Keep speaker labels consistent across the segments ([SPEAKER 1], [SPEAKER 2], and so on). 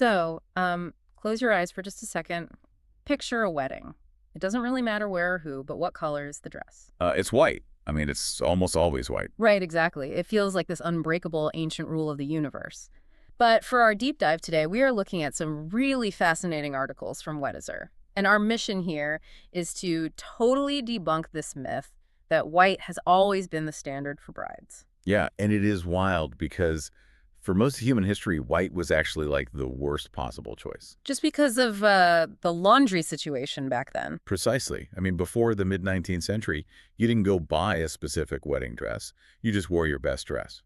[SPEAKER 1] Close your eyes for just a second. Picture a wedding. It doesn't really matter where or who, but what color is the dress?
[SPEAKER 2] It's white. I mean, it's almost always white.
[SPEAKER 1] Right, exactly. It feels like this unbreakable ancient rule of the universe. But for our deep dive today, we are looking at some really fascinating articles from Weddizer. And our mission here is to totally debunk this myth that white has always been the standard for brides.
[SPEAKER 2] Yeah, and it is wild because for most of human history, white was actually like the worst possible choice.
[SPEAKER 1] Just because of the laundry situation back then.
[SPEAKER 2] Precisely. I mean, before the mid-19th century, you didn't go buy a specific wedding dress. You just wore your best dress.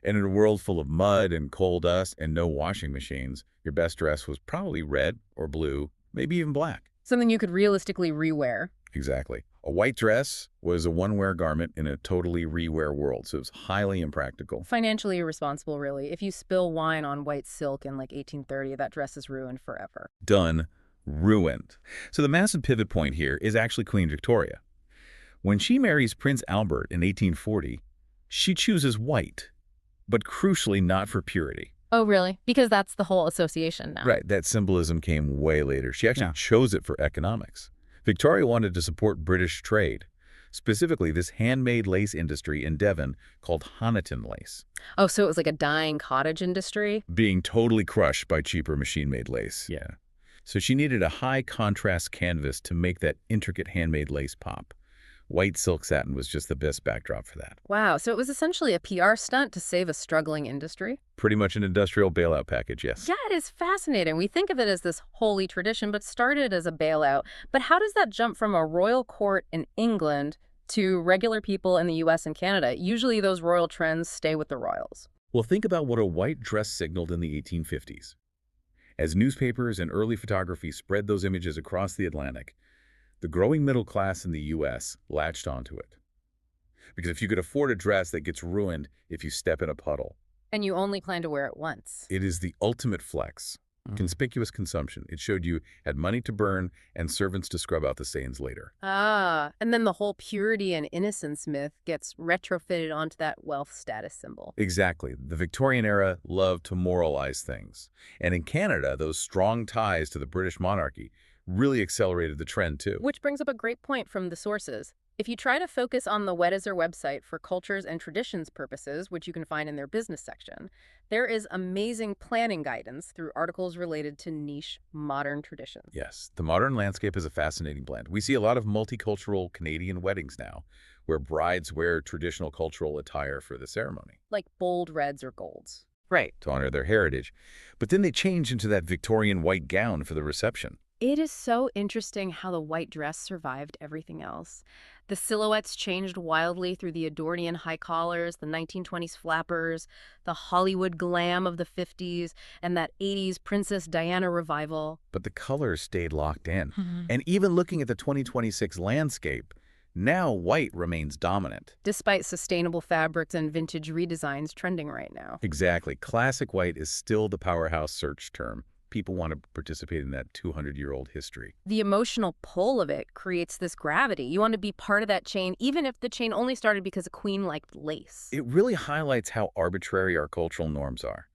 [SPEAKER 2] And in a world full of mud and coal dust and no washing machines, your best dress was probably red or blue, maybe even black.
[SPEAKER 1] Something you could realistically rewear.
[SPEAKER 2] Exactly. A white dress was a one-wear garment in a totally re-wear world, so it was highly impractical.
[SPEAKER 1] Financially irresponsible, really. If you spill wine on white silk in like 1830, that dress is ruined forever.
[SPEAKER 2] Done. Ruined. So the massive pivot point here is actually Queen Victoria. When she marries Prince Albert in 1840, she chooses white, but crucially not for purity.
[SPEAKER 1] Oh, really? Because that's the whole association now.
[SPEAKER 2] Right, that symbolism came way later. She actually
[SPEAKER 1] Yeah.
[SPEAKER 2] chose it for economics. Victoria wanted to support British trade, specifically this handmade lace industry in Devon called Honiton lace,
[SPEAKER 1] Oh, so it was like a dying cottage industry?
[SPEAKER 2] being totally crushed by cheaper machine-made lace. Yeah. So she needed a high-contrast canvas to make that intricate handmade lace pop. White silk satin was just the best backdrop for that.
[SPEAKER 1] Wow, so it was essentially a PR stunt to save a struggling industry?
[SPEAKER 2] Pretty much an industrial bailout package, yes.
[SPEAKER 1] Yeah, it is fascinating. We think of it as this holy tradition, but started as a bailout. But how does that jump from a royal court in England to regular people in the US and Canada? Usually those royal trends stay with the royals.
[SPEAKER 2] Well, think about what a white dress signaled in the 1850s. As newspapers and early photography spread those images across the Atlantic, the growing middle class in the U.S. latched onto it. Because if you could afford a dress that gets ruined if you step in a puddle,
[SPEAKER 1] And you only plan to wear it once.
[SPEAKER 2] it is the ultimate flex. Conspicuous consumption. It showed you had money to burn and servants to scrub out the stains later.
[SPEAKER 1] And then the whole purity and innocence myth gets retrofitted onto that wealth status symbol.
[SPEAKER 2] Exactly. The Victorian era loved to moralize things. And in Canada, those strong ties to the British monarchy really accelerated the trend too.
[SPEAKER 1] Which brings up a great point from the sources. If you try to focus on the Weddizer website for cultures and traditions purposes, which you can find in their business section, there is amazing planning guidance through articles related to niche modern traditions.
[SPEAKER 2] Yes, the modern landscape is a fascinating blend. We see a lot of multicultural Canadian weddings now, where brides wear traditional cultural attire for the ceremony.
[SPEAKER 1] Like bold reds or golds.
[SPEAKER 2] Right. To honor their heritage. But then they change into that Victorian white gown for the reception.
[SPEAKER 1] It is so interesting how the white dress survived everything else. The silhouettes changed wildly through the Edwardian high collars, the 1920s flappers, the Hollywood glam of the 50s, and that 80s Princess Diana revival.
[SPEAKER 2] But the colors stayed locked in. And even looking at the 2026 landscape, now white remains dominant.
[SPEAKER 1] Despite sustainable fabrics and vintage redesigns trending right now.
[SPEAKER 2] Exactly. Classic white is still the powerhouse search term. People want to participate in that 200-year-old history.
[SPEAKER 1] The emotional pull of it creates this gravity. You want to be part of that chain, even if the chain only started because a queen liked lace.
[SPEAKER 2] It really highlights how arbitrary our cultural norms are.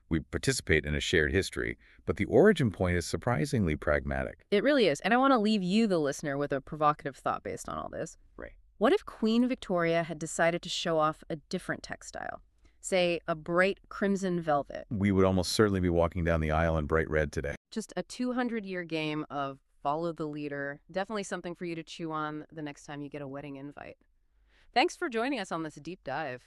[SPEAKER 2] We participate in a shared history, but the origin point is surprisingly pragmatic.
[SPEAKER 1] It really is. And I want to leave you, the listener, with a provocative thought based on all this.
[SPEAKER 2] Right.
[SPEAKER 1] What if Queen Victoria had decided to show off a different textile? Say, a bright crimson velvet.
[SPEAKER 2] We would almost certainly be walking down the aisle in bright red today.
[SPEAKER 1] Just a 200-year game of follow the leader. Definitely something for you to chew on the next time you get a wedding invite. Thanks for joining us on this deep dive.